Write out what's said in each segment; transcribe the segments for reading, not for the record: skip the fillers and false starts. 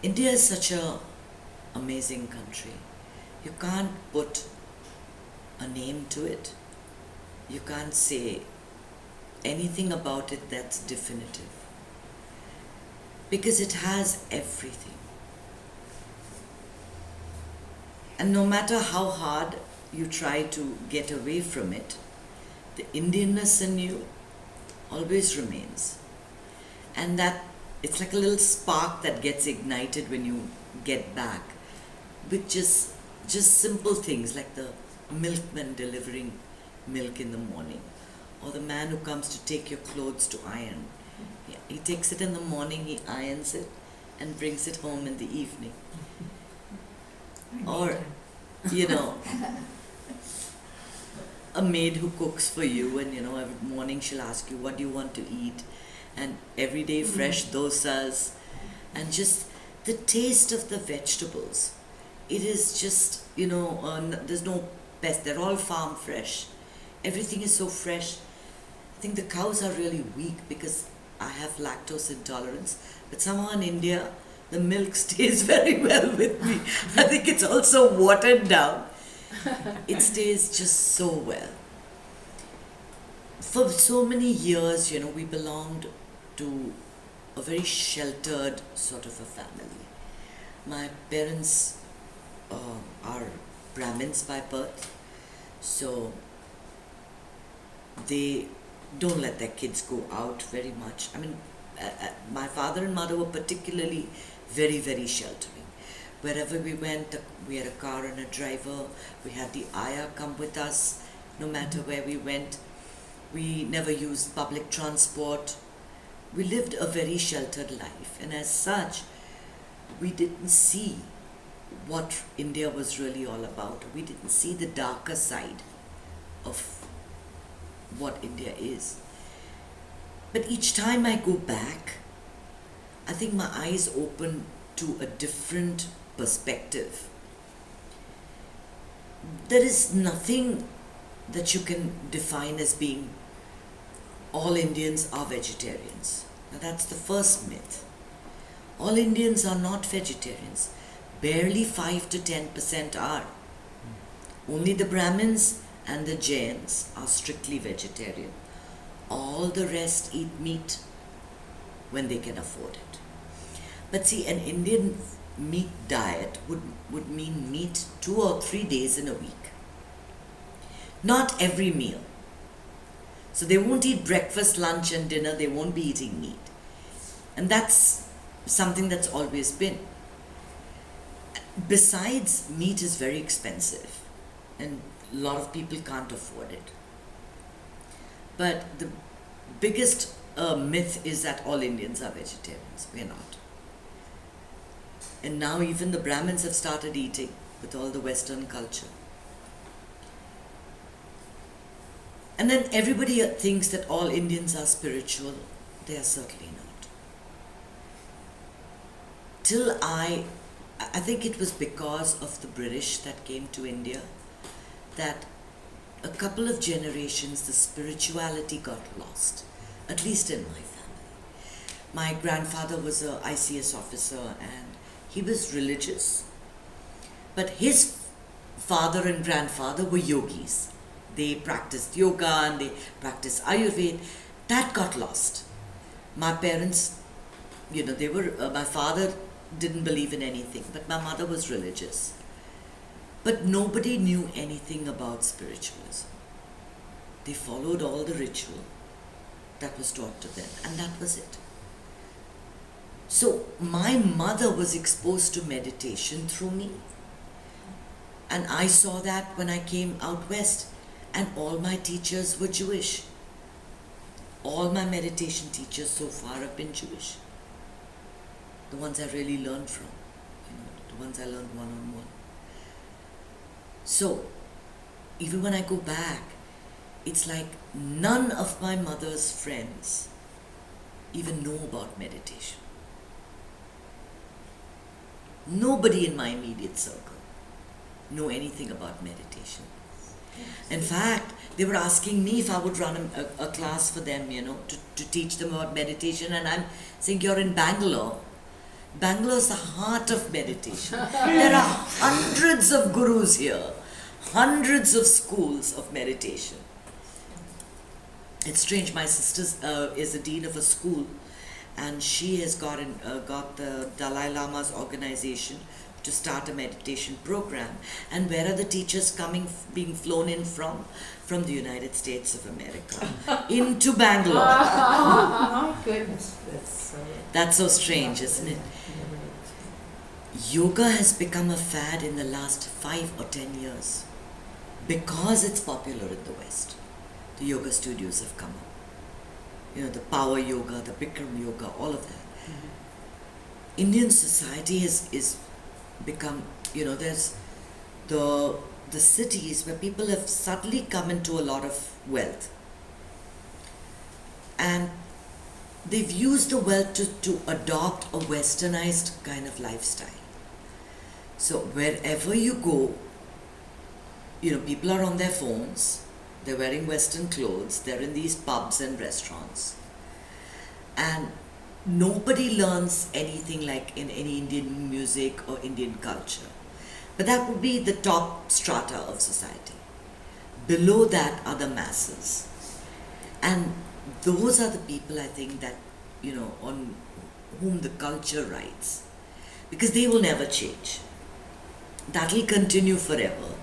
India is such a amazing country. You can't put a name to it. You can't say anything about it that's definitive. Because it has everything. And no matter how hard you try to get away from it, the Indianness in you always remains. And that it's like a little spark that gets ignited when you get back with just simple things like the milkman delivering milk in the morning, or the man who comes to take your clothes to iron. Yeah, he takes it in the morning, he irons it and brings it home in the evening. Or, you know, a maid who cooks for you, and every morning she'll ask you, what do you want to eat? And every day fresh dosas, and just the taste of the vegetables. It is just, there's no pest, they're all farm fresh. Everything is so fresh. I think the cows are really weak because I have lactose intolerance, but somehow in India, the milk stays very well with me. I think it's also watered down. It stays just so well. For so many years, we belonged to a very sheltered sort of a family. My parents are Brahmins by birth, so they don't let their kids go out very much. I mean, my father and mother were particularly very, very sheltering. Wherever we went, we had a car and a driver. We had the Ayyar come with us no matter where we went. We never used public transport. We lived a very sheltered life, and as such, we didn't see what India was really all about. We didn't see the darker side of what India is. But each time I go back, I think my eyes open to a different perspective. There is nothing that you can define as being all Indians are vegetarians. Now that's the first myth. All Indians are not vegetarians. Barely 5 to 10% are. Only the Brahmins and the Jains are strictly vegetarian. All the rest eat meat when they can afford it. But see, an Indian meat diet would mean meat 2 or 3 days in a week. Not every meal. So they won't eat breakfast, lunch and dinner, they won't be eating meat. And that's something that's always been. Besides, meat is very expensive and a lot of people can't afford it. But the biggest myth is that all Indians are vegetarians. We're not. And now even the Brahmins have started eating with all the Western culture. And then everybody thinks that all Indians are spiritual. They are certainly not. Till I think it was because of the British that came to India that a couple of generations the spirituality got lost, at least in my family. My grandfather was an ICS officer and he was religious, but his father and grandfather were yogis. They practiced yoga and they practiced Ayurveda. That got lost. My parents, they were, my father didn't believe in anything, but my mother was religious. But nobody knew anything about spiritualism. They followed all the ritual that was taught to them, and that was it. So my mother was exposed to meditation through me. And I saw that when I came out west, and all my teachers were Jewish. All my meditation teachers so far have been Jewish. The ones I really learned from, the ones I learned one-on-one. So, even when I go back, it's like none of my mother's friends even know about meditation. Nobody in my immediate circle know anything about meditation. In fact, they were asking me if I would run a class for them, to teach them about meditation. And I'm saying, you're in Bangalore. Bangalore's the heart of meditation. There are hundreds of gurus here, hundreds of schools of meditation. It's strange, my sister is the dean of a school, and she has got the Dalai Lama's organization to start a meditation program. And where are the teachers being flown in from? From the United States of America into Bangalore. Oh my goodness. That's so strange, isn't it? Yoga has become a fad in the last 5 or 10 years because it's popular in the West. The yoga studios have come up. The power yoga, the Bikram yoga, all of that. Mm-hmm. Indian society is become, there's the cities where people have suddenly come into a lot of wealth. And they've used the wealth to adopt a westernized kind of lifestyle. So wherever you go, people are on their phones, they're wearing Western clothes, they're in these pubs and restaurants. And nobody learns anything like in any Indian music or Indian culture. But that would be the top strata of society. Below that are the masses. And those are the people, I think, that, on whom the culture rides. Because they will never change. That will continue forever.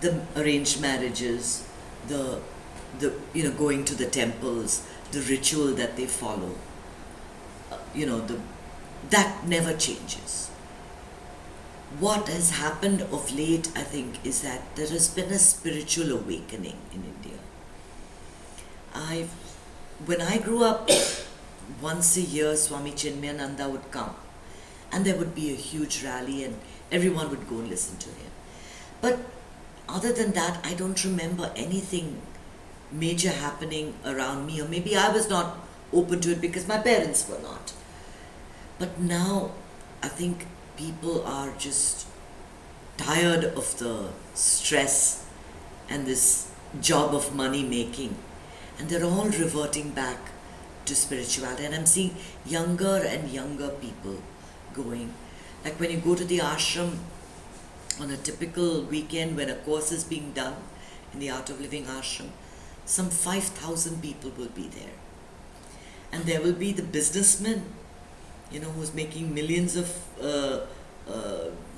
The arranged marriages, the going to the temples, the ritual that they follow, that never changes. What has happened of late, I think, is that there has been a spiritual awakening in India. When I grew up, once a year Swami Chinmayananda would come, and there would be a huge rally and everyone would go and listen to him. But other than that, I don't remember anything major happening around me, or maybe I was not open to it because my parents were not. But now, I think people are just tired of the stress and this job of money making, and they're all reverting back to spirituality. And I'm seeing younger and younger people going. Like when you go to the ashram on a typical weekend when a course is being done in the Art of Living ashram, some 5,000 people will be there. And there will be the businessman, who's making millions of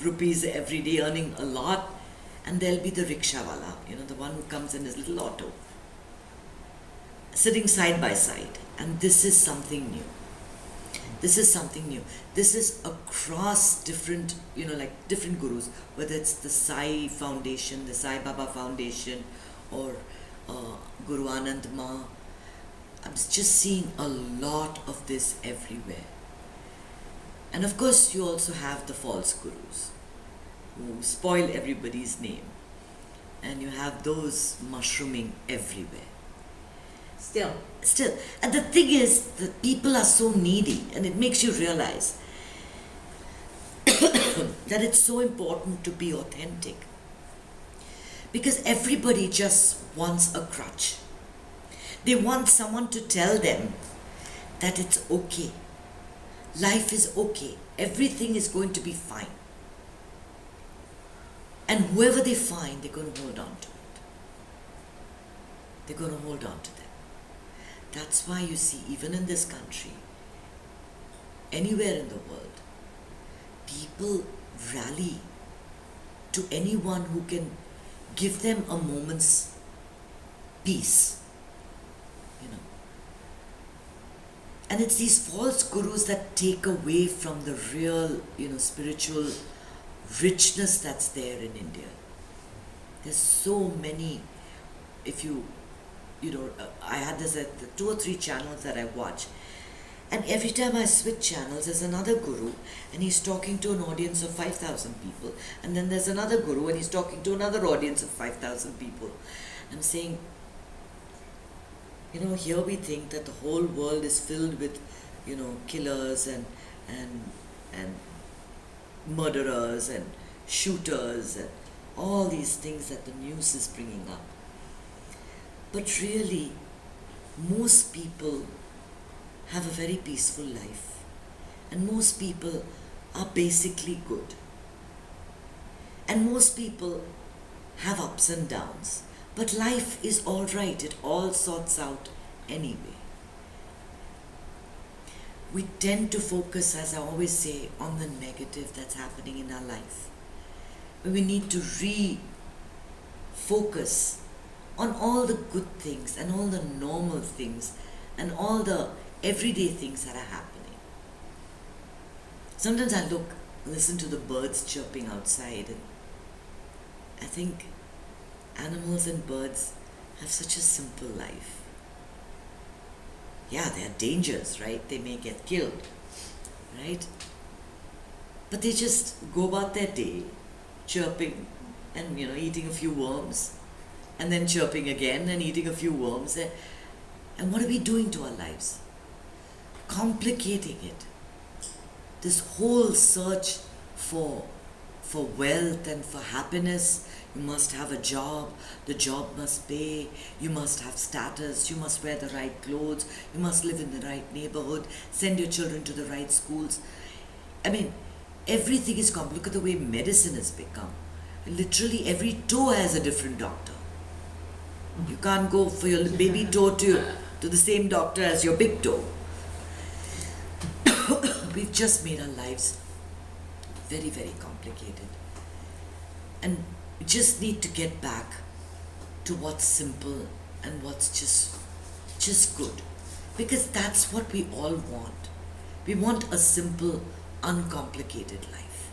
rupees every day, earning a lot. And there'll be the rickshawala, the one who comes in his little auto, sitting side by side. And this is something new. This is something new. This is across different, different gurus, whether it's the Sai Foundation, the Sai Baba Foundation, or Guru Anand Ma. I'm just seeing a lot of this everywhere. And of course, you also have the false gurus who spoil everybody's name. And you have those mushrooming everywhere. Still. And the thing is that people are so needy, and it makes you realize that it's so important to be authentic. Because everybody just wants a crutch. They want someone to tell them that it's okay. Life is okay. Everything is going to be fine. And whoever they find, they're going to hold on to it. They're going to hold on to them. That's why you see, even in this country, anywhere in the world, people rally to anyone who can give them a moment's peace. And it's these false gurus that take away from the real, spiritual richness that's there in India. There's so many. I had this at the 2 or 3 channels that I watch, and every time I switch channels, there's another guru, and he's talking to an audience of 5,000 people, and then there's another guru, and he's talking to another audience of 5,000 people. I'm saying, here we think that the whole world is filled with, killers and murderers and shooters and all these things that the news is bringing up. But really, most people have a very peaceful life, and most people are basically good. And most people have ups and downs, but life is all right, it all sorts out anyway. We tend to focus, as I always say, on the negative that's happening in our life. But we need to refocus on all the good things and all the normal things and all the everyday things that are happening. Sometimes I listen to the birds chirping outside, and I think animals and birds have such a simple life. Yeah, there are dangers, right? They may get killed, right? But they just go about their day, chirping and, eating a few worms, and then chirping again and eating a few worms. And what are we doing to our lives? Complicating it. This whole search for wealth and for happiness. You must have a job, the job must pay, you must have status, you must wear the right clothes, you must live in the right neighborhood, send your children to the right schools. I mean, everything is complicated. Look at the way medicine has become. Literally every toe has a different doctor. You can't go for your baby toe to the same doctor as your big toe. We've just made our lives very, very complicated. And we just need to get back to what's simple and what's just good. Because that's what we all want. We want a simple, uncomplicated life.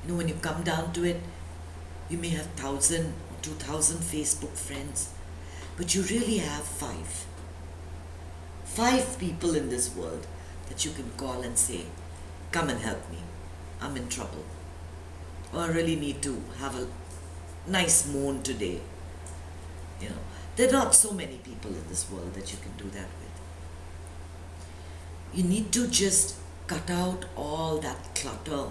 When you come down to it, you may have 1,000 or 2,000 Facebook friends, but you really have five people in this world that you can call and say, come and help me, I'm in trouble, or I really need to have a nice moan today. There are not so many people in this world that you can do that with. You need to just cut out all that clutter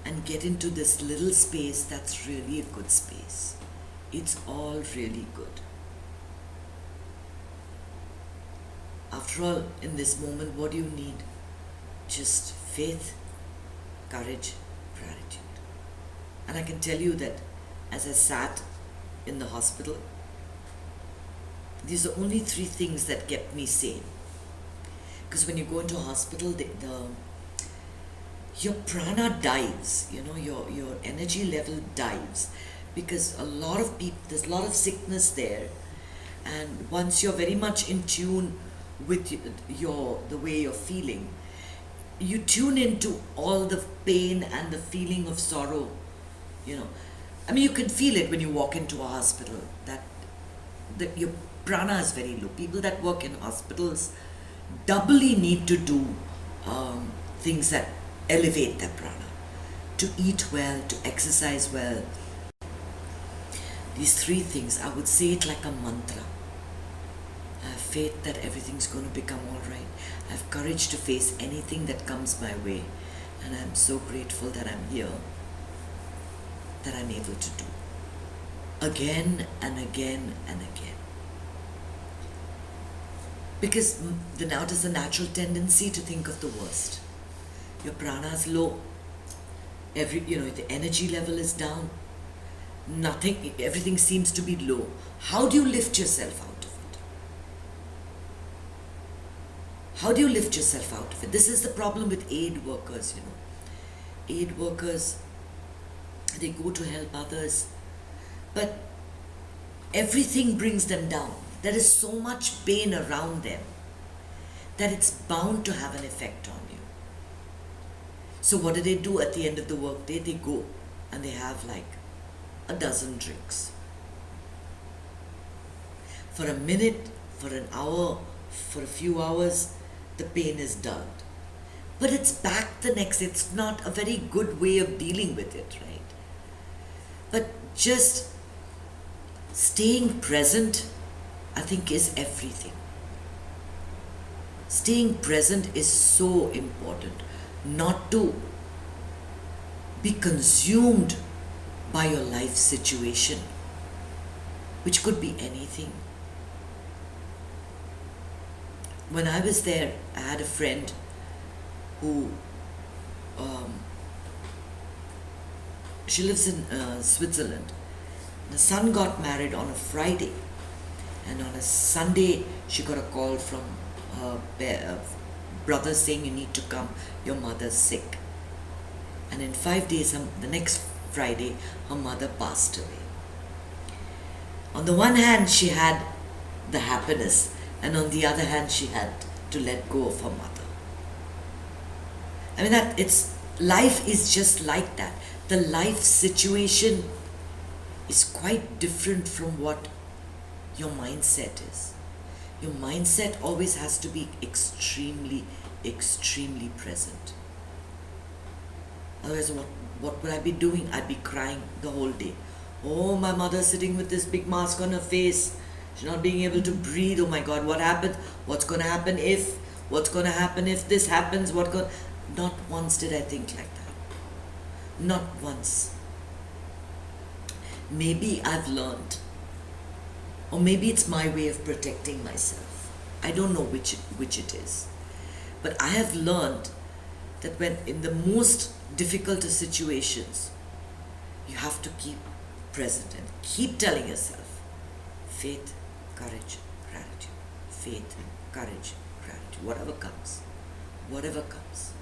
and get into this little space that's really a good space. It's all really good. After all, in this moment, what do you need? Just faith, courage, gratitude. And I can tell you that as I sat in the hospital, these are only 3 things that kept me sane. Because when you go into a hospital, your prana dives, your energy level dives, because there's a lot of sickness there, and once you're very much in tune with the way you're feeling, you tune into all the pain and the feeling of sorrow. You can feel it when you walk into a hospital, that your prana is very low. People that work in hospitals doubly need to do things that elevate their prana, to eat well, to exercise well. These 3 things, I would say it like a mantra. I have faith that everything's going to become all right. I have courage to face anything that comes my way. And I'm so grateful that I'm here, that I'm able to do. Again and again and again. Because now it is a natural tendency to think of the worst. Your prana is low. The energy level is down. Everything seems to be low. How do you lift yourself out of it? How do you lift yourself out of it? This is the problem with aid workers, Aid workers, they go to help others, but everything brings them down. There is so much pain around them that it's bound to have an effect on you. So what do at the end of the workday? They go and they have like a dozen drinks. For a minute, for an hour, for a few hours, the pain is dulled. But it's back the next. It's not a very good way of dealing with it, right? But just staying present, I think, is everything. Staying present is so important. Not to be consumed by your life situation, which could be anything. When I was there, I had a friend who um, she lives in Switzerland. The son got married on a Friday, and on a Sunday she got a call from her brother saying, "You need to come, your mother's sick." And in 5 days, the next Friday, her mother passed away. On the one hand, she had the happiness, and on the other hand, she had to let go of her mother. I mean, that it's life is just like that. The life situation is quite different from what your mindset is. Your mindset always has to be extremely, extremely present. Otherwise, what would I be doing? I'd be crying the whole day. Oh, my mother's sitting with this big mask on her face. She's not being able to breathe. Oh my God, what happened? What's going to happen if? What's going to happen if this happens? Not once did I think like that. Not once. Maybe I've learned, or maybe it's my way of protecting myself. I don't know which it is. But I have learned that when in the most difficult of situations, you have to keep present and keep telling yourself, faith, courage, gratitude. Faith, courage, gratitude. Whatever comes. Whatever comes.